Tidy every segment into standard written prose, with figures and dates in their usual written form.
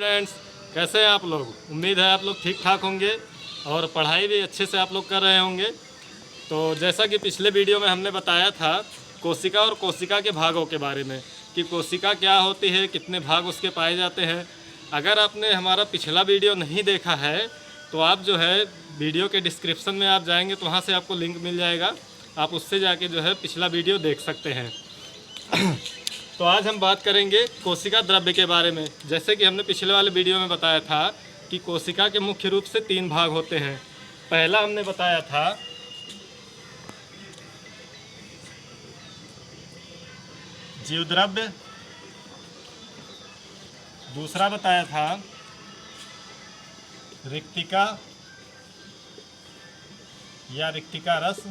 Students, कैसे हैं आप लोग। उम्मीद है आप लोग ठीक ठाक होंगे और पढ़ाई भी अच्छे से आप लोग कर रहे होंगे। तो जैसा कि पिछले वीडियो में हमने बताया था कोशिका और कोशिका के भागों के बारे में कि कोशिका क्या होती है, कितने भाग उसके पाए जाते हैं। अगर आपने हमारा पिछला वीडियो नहीं देखा है तो आप जो है वीडियो के डिस्क्रिप्शन में आप जाएंगे तो वहाँ से आपको लिंक मिल जाएगा, आप उससे जाके जो है पिछला वीडियो देख सकते हैं। तो आज हम बात करेंगे कोशिका द्रव्य के बारे में। जैसे कि हमने पिछले वाले वीडियो में बताया था कि कोशिका के मुख्य रूप से 3 भाग होते हैं। पहला हमने बताया था जीवद्रव्य, दूसरा बताया था रिक्तिका या रिक्तिका रस,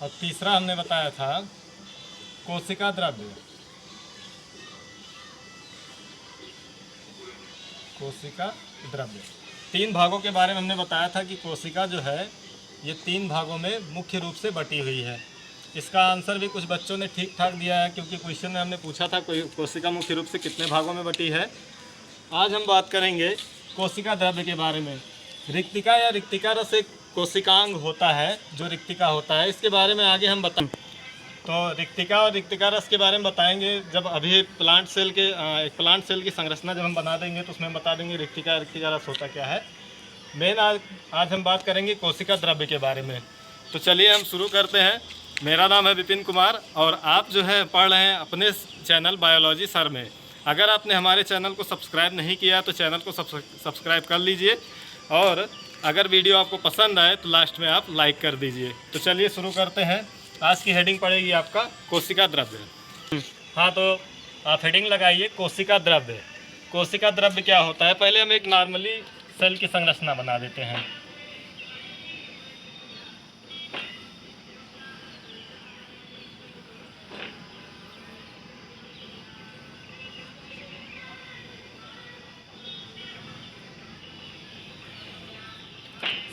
और तीसरा हमने बताया था कोशिका द्रव्य। कोशिका द्रव्य 3 भागों के बारे में हमने बताया था कि कोशिका जो है ये 3 भागों में मुख्य रूप से बटी हुई है। इसका आंसर भी कुछ बच्चों ने ठीक ठाक दिया है, क्योंकि क्वेश्चन में हमने पूछा था कोशिका मुख्य रूप से कितने भागों में बटी है। आज हम बात करेंगे कोशिका द्रव्य के बारे में। रिक्तिका या रिक्तिका रस एक कोशिकांग होता है जो रिक्तिका होता है, इसके बारे में आगे हम बताएं। तो रिक्तिका और रिक्तिका रस के बारे में बताएंगे जब अभी एक प्लांट सेल की संरचना जब हम बना देंगे तो उसमें हम बता देंगे रिक्तिका रस होता क्या है। मेन आज हम बात करेंगे कोशिका द्रव्य के बारे में। तो चलिए हम शुरू करते हैं। मेरा नाम है विपिन कुमार और आप जो है पढ़ रहे हैं अपने चैनल बायोलॉजी सर में। अगर आपने हमारे चैनल को सब्सक्राइब नहीं किया तो चैनल को सब्सक्राइब कर लीजिए, और अगर वीडियो आपको पसंद आए तो लास्ट में आप लाइक कर दीजिए। तो चलिए शुरू करते हैं। आज की हेडिंग पड़ेगी आपका कोशिका द्रव्य। हाँ, तो आप हेडिंग लगाइए कोशिका द्रव्य। कोशिका द्रव्य क्या होता है, पहले हम एक नॉर्मली सेल की संरचना बना देते हैं।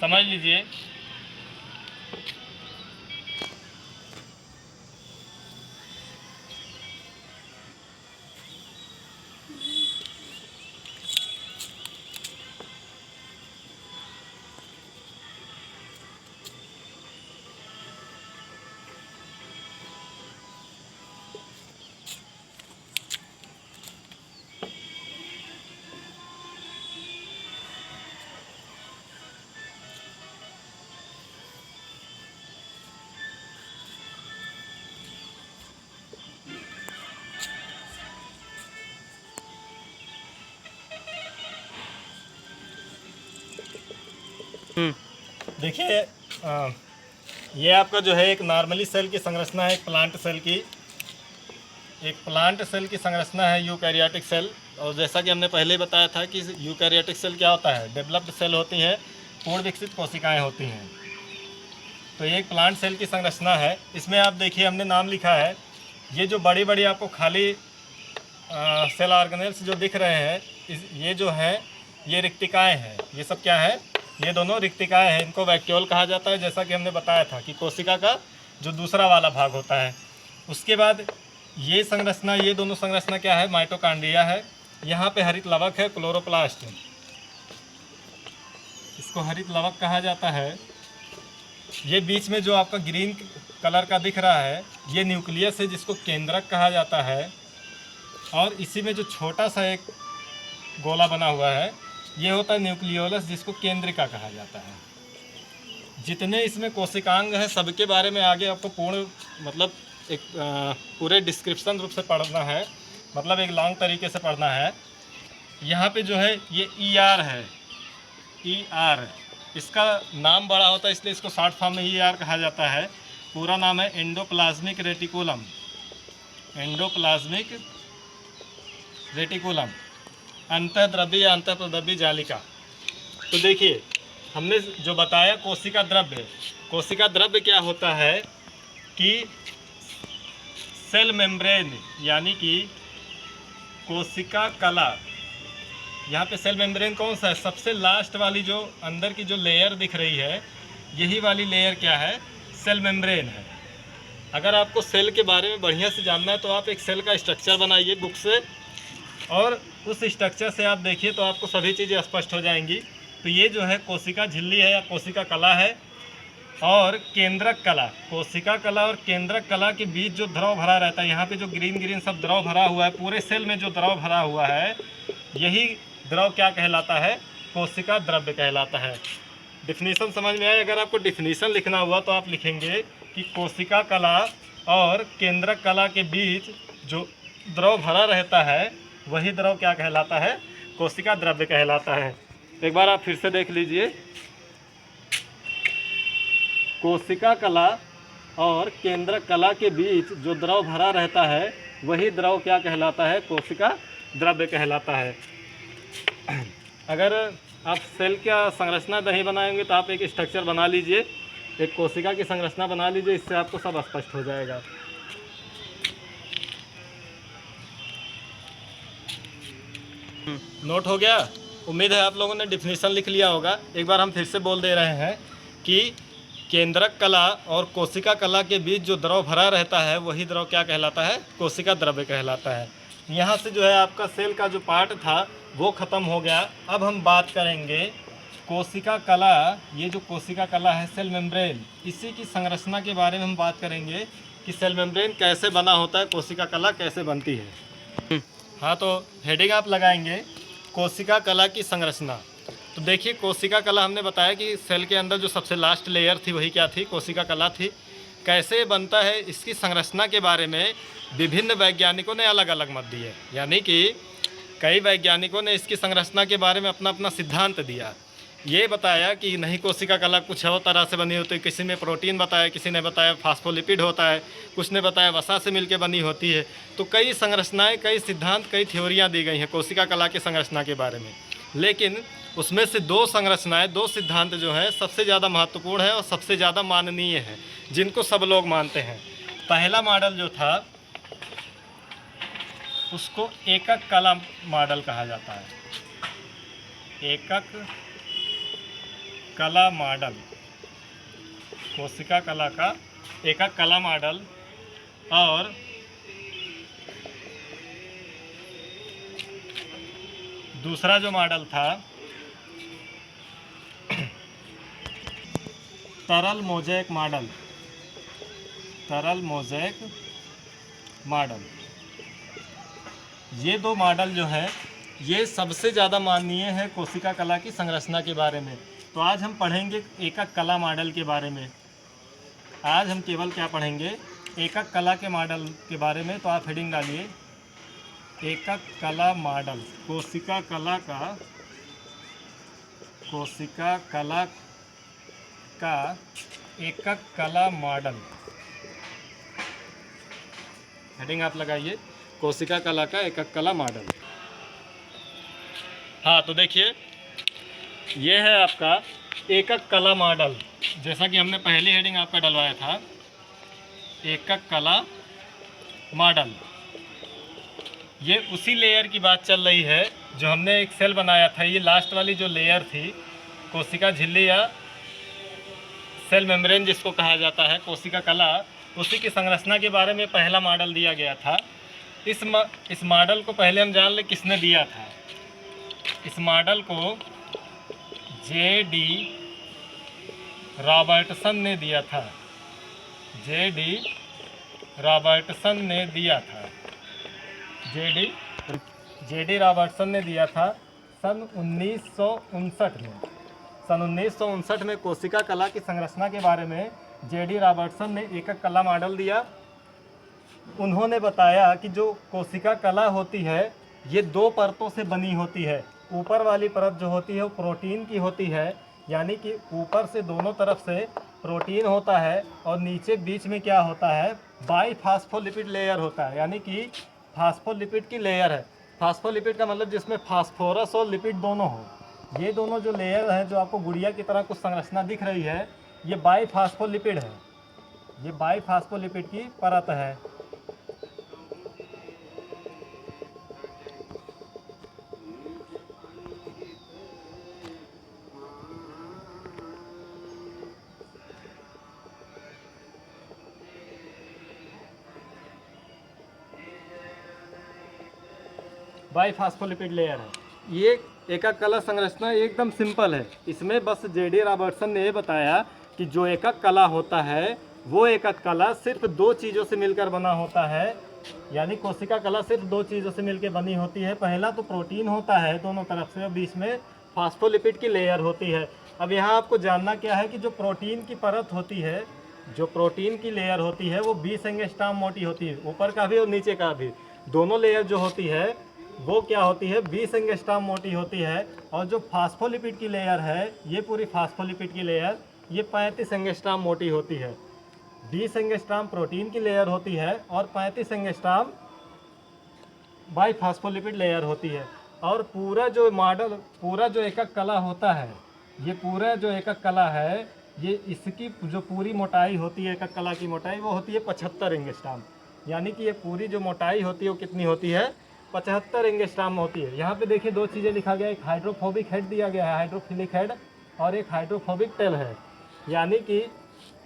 समझ लीजिए देखिए, ये आपका जो है एक नॉर्मली सेल की संरचना है, एक प्लांट सेल की संरचना है यूकैरियोटिक सेल। और जैसा कि हमने पहले ही बताया था कि यूकैरियोटिक सेल क्या होता है, डेवलप्ड सेल होती हैं, पूर्ण विकसित कोशिकाएं होती हैं। तो ये एक प्लांट सेल की संरचना है। इसमें आप देखिए हमने नाम लिखा है, ये जो बड़ी बड़ी आपको खाली सेल ऑर्गेनेल्स जो दिख रहे हैं, ये जो है ये रिक्तिकाएँ हैं। ये सब क्या है, ये दोनों रिक्तिकाएँ हैं। इनको वैक्यूल कहा जाता है, जैसा कि हमने बताया था कि कोशिका का जो दूसरा वाला भाग होता है। उसके बाद ये संरचना, ये दोनों संरचना क्या है, माइटोकॉन्ड्रिया है। यहाँ पे हरित लवक है, क्लोरोप्लास्ट। इसको हरित लवक कहा जाता है। ये बीच में जो आपका ग्रीन कलर का दिख रहा है ये न्यूक्लियस है, जिसको केंद्रक कहा जाता है। और इसी में जो छोटा सा एक गोला बना हुआ है ये होता है न्यूक्लियोलस, जिसको केंद्रिका कहा जाता है। जितने इसमें कोशिकांग हैं सबके बारे में आगे आपको पूर्ण मतलब एक पूरे डिस्क्रिप्शन रूप से पढ़ना है, मतलब एक लॉन्ग तरीके से पढ़ना है। यहाँ पे जो है ये ER है, ER। इसका नाम बड़ा होता है इसलिए इसको शॉर्ट फॉर्म में ER कहा जाता है। पूरा नाम है एंडोप्लाज्मिक रेटिकुलम। एंडोप्लाज्मिक रेटिकुलम, अंतःद्रव्य या अंतःप्रद्रव्य जालिका। तो देखिए हमने जो बताया कोशिका द्रव्य, कोशिका द्रव्य क्या होता है कि सेल मेम्ब्रेन यानी कि कोशिका कला। यहाँ पे सेल मेम्ब्रेन कौन सा है, सबसे लास्ट वाली जो अंदर की जो लेयर दिख रही है, यही वाली लेयर क्या है, सेल मेम्ब्रेन है। अगर आपको सेल के बारे में बढ़िया से जानना है तो आप एक सेल का स्ट्रक्चर बनाइए बुक से, और उस स्ट्रक्चर से आप देखिए तो आपको सभी चीज़ें स्पष्ट हो जाएंगी। तो ये जो है कोशिका झिल्ली है या कोशिका कला है, और केंद्रक कला, कोशिका कला और केंद्रक कला के बीच जो द्रव भरा रहता है, यहाँ पे जो ग्रीन ग्रीन सब द्रव भरा हुआ है, पूरे सेल में जो द्रव भरा हुआ है, यही द्रव क्या कहलाता है? कोशिका द्रव्य कहलाता है। डिफिनीशन समझ में आए? अगर आपको डिफिनीशन लिखना हुआ तो आप लिखेंगे कि कोशिका कला और केंद्रक कला के बीच जो द्रव भरा रहता है, वही द्रव क्या कहलाता है? कोशिका द्रव्य कहलाता है। एक बार आप फिर से देख लीजिए, कोशिका कला और केंद्रक कला के बीच जो द्रव भरा रहता है, वही द्रव क्या कहलाता है? कोशिका द्रव्य कहलाता है। अगर आप सेल का संरचना नहीं बनाएंगे तो आप एक स्ट्रक्चर बना लीजिए, एक कोशिका की संरचना बना लीजिए, इससे आपको सब स्पष्ट हो जाएगा। नोट हो गया? उम्मीद है आप लोगों ने डिफिनीशन लिख लिया होगा। एक बार हम फिर से बोल दे रहे हैं कि केंद्रक कला और कोशिका कला के बीच जो द्रव भरा रहता है, वही द्रव क्या कहलाता है? कोशिका द्रव्य कहलाता है। यहाँ से जो है आपका सेल का जो पार्ट था वो ख़त्म हो गया। अब हम बात करेंगे कोशिका कला। ये जो कोशिका कला है, सेल मेम्ब्रेन, इसी की संरचना के बारे में हम बात करेंगे कि सेल मेम्ब्रेन कैसे बना होता है, कोशिका कला कैसे बनती है। हाँ, तो हेडिंग आप लगाएंगे कोशिका कला की संरचना। तो देखिए, कोशिका कला हमने बताया कि सेल के अंदर जो सबसे लास्ट लेयर थी वही क्या थी? कोशिका कला थी। कैसे बनता है, इसकी संरचना के बारे में विभिन्न वैज्ञानिकों ने अलग अलग मत दिए, यानी कि कई वैज्ञानिकों ने इसकी संरचना के बारे में अपना अपना सिद्धांत दिया। ये बताया कि नहीं, कोशिका कला कुछ और तरह से बनी होती है। किसी ने प्रोटीन बताया, किसी ने बताया फास्फोलिपिड होता है, कुछ ने बताया वसा से मिलकर बनी होती है। तो कई संरचनाएं, कई सिद्धांत, कई थ्योरियाँ दी गई हैं कोशिका कला की संरचना के बारे में। लेकिन उसमें से दो संरचनाएं, दो सिद्धांत जो हैं सबसे ज़्यादा महत्वपूर्ण है और सबसे ज़्यादा माननीय है, जिनको सब लोग मानते हैं। पहला मॉडल जो था उसको एकक कला मॉडल कहा जाता है। एकक कला मॉडल, कोशिका कला का एकक कला मॉडल। और दूसरा जो मॉडल था तरल मोज़ेक मॉडल, तरल मोज़ेक मॉडल। ये दो मॉडल जो है ये सबसे ज़्यादा माननीय है कोशिका कला की संरचना के बारे में। तो आज हम पढ़ेंगे एकक कला मॉडल के बारे में। आज हम केवल क्या पढ़ेंगे? एकक कला के मॉडल के बारे में। तो आप हेडिंग डालिए एकक कला मॉडल, कोशिका कला का, कोशिका कला का एकक कला मॉडल। हेडिंग आप लगाइए कोशिका कला का एकक कला मॉडल। हाँ, तो देखिए, ये है आपका एकक कला मॉडल। जैसा कि हमने पहली हेडिंग आपका डलवाया था, एकक कला मॉडल। ये उसी लेयर की बात चल रही है जो हमने एक सेल बनाया था। ये लास्ट वाली जो लेयर थी, कोशिका झिल्ली या सेल मेम्ब्रेन जिसको कहा जाता है, कोशिका कला, उसी की संरचना के बारे में पहला मॉडल दिया गया था। इस मॉडल को पहले हम जान लें किसने दिया था। इस मॉडल को J.D. रॉबर्टसन ने दिया था। J.D. रॉबर्टसन ने दिया था। J.D. रॉबर्टसन ने दिया था सन 1959 में। सन 1959 में कोशिका कला की संरचना के बारे में J.D. रॉबर्टसन ने एकक कला मॉडल दिया। उन्होंने बताया कि जो कोशिका कला होती है ये दो परतों से बनी होती है। ऊपर वाली परत जो होती है वो प्रोटीन की होती है, यानी कि ऊपर से दोनों तरफ से प्रोटीन होता है, और नीचे बीच में क्या होता है? बाईफास्फोलिपिड लेयर होता है, यानी कि फास्फोलिपिड की लेयर है। फास्फोलिपिड का मतलब जिसमें फास्फोरस और लिपिड दोनों हो। ये दोनों जो लेयर है, जो आपको गुड़िया की तरह कुछ संरचना दिख रही है, ये बाईफास्फोलिपिड है। ये बाईफास्फोलिपिड की परत है। बाइफॉस्फोलिपिड लेयर है। ये एकक कला संरचना एकदम सिंपल है। इसमें बस जेडी रॉबर्टसन ने ये बताया कि जो एकक कला होता है वो एकक कला सिर्फ दो चीज़ों से मिलकर बना होता है, यानी कोशिका कला सिर्फ दो चीज़ों से मिलकर बनी होती है। पहला तो प्रोटीन होता है दोनों तरफ से, और बीच में फास्फोलिपिड की लेयर होती है। अब यहाँ आपको जानना क्या है कि जो प्रोटीन की परत होती है, जो प्रोटीन की लेयर होती है वो 20 एंगस्ट्रॉम मोटी होती है, ऊपर का भी और नीचे का भी। दोनों लेयर जो होती है वो क्या होती है, 20 एंगस्ट्रॉम मोटी होती है। और जो फास्फोलिपिड की लेयर है, ये पूरी फास्फोलिपिड की लेयर ये 35 एंगस्ट्रॉम मोटी होती है। 20 एंगस्ट्रॉम प्रोटीन की लेयर होती है और 35 एंगस्ट्रॉम बाइफॉस्फोलिपिड लेयर होती है। और पूरा जो मॉडल, पूरा जो एकक कला होता है, ये पूरा जो एकक कला है, ये इसकी जो पूरी मोटाई होती है, एकक कला की मोटाई वो होती है 75 एंगस्ट्रॉम। यानी कि ये पूरी जो मोटाई होती है वो कितनी होती है, 75 एंगस्ट्रॉम होती है। यहाँ पे देखिए दो चीज़ें लिखा गया है, एक हाइड्रोफोबिक हेड दिया गया है, हाइड्रोफिलिक हेड, और एक हाइड्रोफोबिक टेल है। यानी कि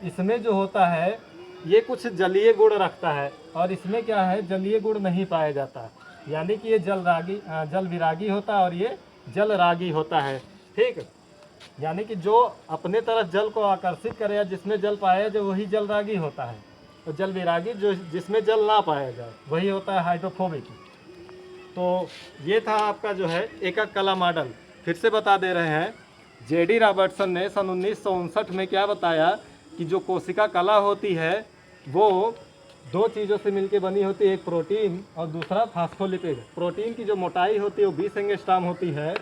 इसमें जो होता है ये कुछ जलीय गुण रखता है और इसमें क्या है, जलीय गुण नहीं पाया जाता। यानी कि ये जल विरागी होता है और ये जल रागी होता है। ठीक, यानी कि जो अपने तरफ जल को आकर्षित करे या जिसमें जल पाया जाए वही जल रागी होता है, और जल विरागी जो जिसमें जल ना पाया जाए वही होता है हाइड्रोफोबिक। तो ये था आपका जो है एकक कला मॉडल। फिर से बता दे रहे हैं, जेडी रॉबर्टसन ने सन 1959 में क्या बताया कि जो कोशिका कला होती है वो दो चीज़ों से मिलकर बनी होती है, एक प्रोटीन और दूसरा फास्फोलिपिड। प्रोटीन की जो मोटाई होती है वो 20 एंगस्ट्रॉम होती है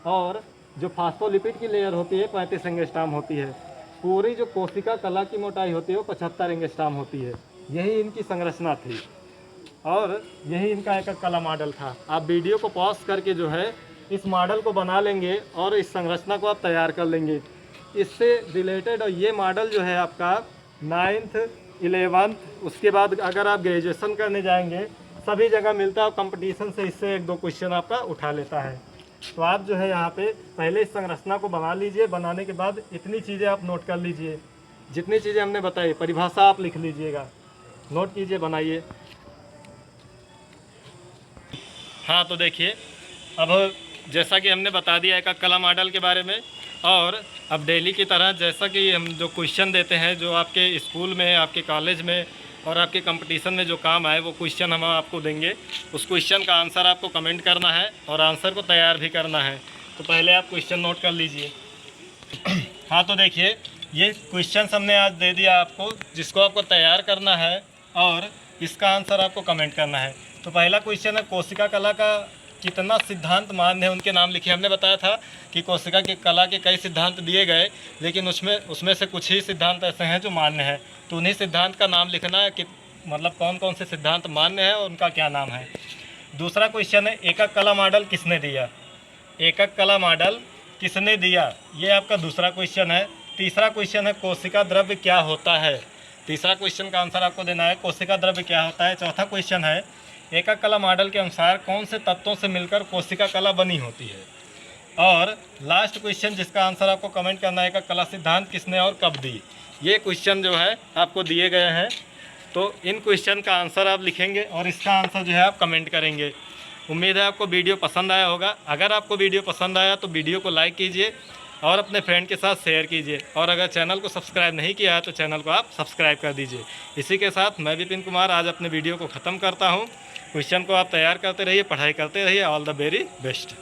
और जो फास्फोलिपिड की लेयर होती है 35 एंगस्ट्रॉम होती है। पूरी जो कोशिका कला की मोटाई होती है वो 75 एंगस्ट्रॉम होती है। यही इनकी संरचना थी और यही इनका एकक कला मॉडल था। आप वीडियो को पॉज करके जो है इस मॉडल को बना लेंगे और इस संरचना को आप तैयार कर लेंगे। इससे रिलेटेड, और ये मॉडल जो है आपका 9th 11th, उसके बाद अगर आप ग्रेजुएशन करने जाएंगे सभी जगह मिलता है और कंपटीशन से इससे एक दो क्वेश्चन आपका उठा लेता है। तो आप जो है यहाँ पे पहले इस संरचना को बना लीजिए। बनाने के बाद इतनी चीज़ें आप नोट कर लीजिए, जितनी चीज़ें हमने बताई, परिभाषा आप लिख लीजिएगा, नोट कीजिए, बनाइए। हाँ, तो देखिए अब जैसा कि हमने बता दिया एकक कला मॉडल के बारे में, और अब डेली की तरह जैसा कि हम जो क्वेश्चन देते हैं, जो आपके स्कूल में, आपके कॉलेज में और आपके कंपटीशन में जो काम आए वो क्वेश्चन हम आपको देंगे। उस क्वेश्चन का आंसर आपको कमेंट करना है और आंसर को तैयार भी करना है। तो पहले आप क्वेश्चन नोट कर लीजिए। हाँ, तो देखिए ये क्वेश्चन हमने आज दे दिया आपको, जिसको आपको तैयार करना है और इसका आंसर आपको कमेंट करना है। तो पहला क्वेश्चन है, कोशिका कला का कितना सिद्धांत मान्य है, उनके नाम लिखिए। हमने बताया था कि कोशिका की कला के कई सिद्धांत दिए गए, लेकिन उसमें से कुछ ही सिद्धांत ऐसे हैं जो मान्य है। तो उन्हीं सिद्धांत का नाम लिखना है कि मतलब कौन कौन से सिद्धांत मान्य है और उनका क्या नाम है। दूसरा क्वेश्चन है, एकक कला मॉडल किसने दिया। एकक कला मॉडल किसने दिया, ये आपका दूसरा क्वेश्चन है। तीसरा क्वेश्चन है, कोशिका द्रव्य क्या होता है। तीसरा क्वेश्चन का आंसर आपको देना है, कोशिका द्रव्य क्या होता है। चौथा क्वेश्चन है, एकक कला मॉडल के अनुसार कौन से तत्वों से मिलकर कोशिका कला बनी होती है। और लास्ट क्वेश्चन जिसका आंसर आपको कमेंट करना है, एकक कला सिद्धांत किसने और कब दी। ये क्वेश्चन जो है आपको दिए गए हैं। तो इन क्वेश्चन का आंसर आप लिखेंगे और इसका आंसर जो है आप कमेंट करेंगे। उम्मीद है आपको वीडियो पसंद आया होगा। अगर आपको वीडियो पसंद आया तो वीडियो को लाइक कीजिए और अपने फ्रेंड के साथ शेयर कीजिए, और अगर चैनल को सब्सक्राइब नहीं किया है तो चैनल को आप सब्सक्राइब कर दीजिए। इसी के साथ मैं विपिन कुमार आज अपने वीडियो को ख़त्म करता हूँ। क्वेश्चन को आप तैयार करते रहिए, पढ़ाई करते रहिए। All the very best.